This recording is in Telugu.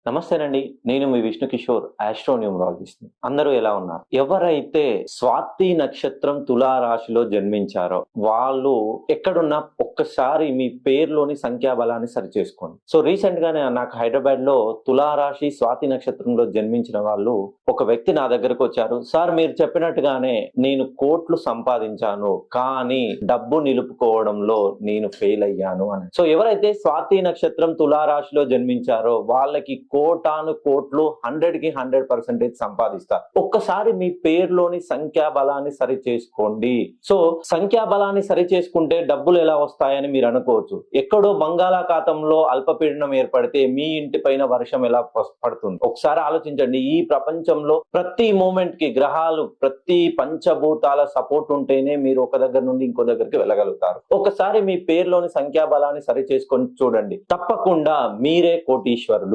నమస్తేనండి. నేను మీ విష్ణు కిషోర్, ఆస్ట్రోన్యూమరాలజిస్ట్ ని. అందరూ ఎలా ఉన్నారు? ఎవరైతే స్వాతి నక్షత్రం తులా రాశిలో జన్మించారో వాళ్ళు ఎక్కడున్నా ఒక్కసారి మీ పేరులోని సంఖ్యాబలాన్ని సరిచేసుకోండి. సో రీసెంట్ గానే నాకు హైదరాబాద్ లో తులా రాశి స్వాతి నక్షత్రంలో జన్మించిన వాళ్ళు ఒక వ్యక్తి నా దగ్గరకు వచ్చారు. సార్, మీరు చెప్పినట్టుగానే నేను కోట్లు సంపాదించాను, కానీ డబ్బు నిలుపుకోవడంలో నేను ఫెయిల్ అయ్యాను అని. సో ఎవరైతే స్వాతి నక్షత్రం తులా రాశిలో జన్మించారో వాళ్ళకి కోటాను కోట్లు 100కి 100% సంపాదిస్తారు. ఒక్కసారి మీ పేరులోని సంఖ్యాబలాన్ని సరి చేసుకోండి. సో సంఖ్యాబలాన్ని సరి చేసుకుంటే డబ్బులు ఎలా వస్తాయని మీరు అనుకోవచ్చు. ఎక్కడో బంగాళాఖాతంలో అల్పపీడనం ఏర్పడితే మీ ఇంటి పైన వర్షం ఎలా పడుతుంది? ఒకసారి ఆలోచించండి. ఈ ప్రపంచంలో ప్రతి మూమెంట్ కి గ్రహాలు, ప్రతి పంచభూతాల సపోర్ట్ ఉంటేనే మీరు ఒక దగ్గర నుండి ఇంకో దగ్గరికి వెళ్ళగలుగుతారు. ఒకసారి మీ పేరులోని సంఖ్యాబలాన్ని సరి చేసుకొని చూడండి, తప్పకుండా మీరే కోటీశ్వరులు.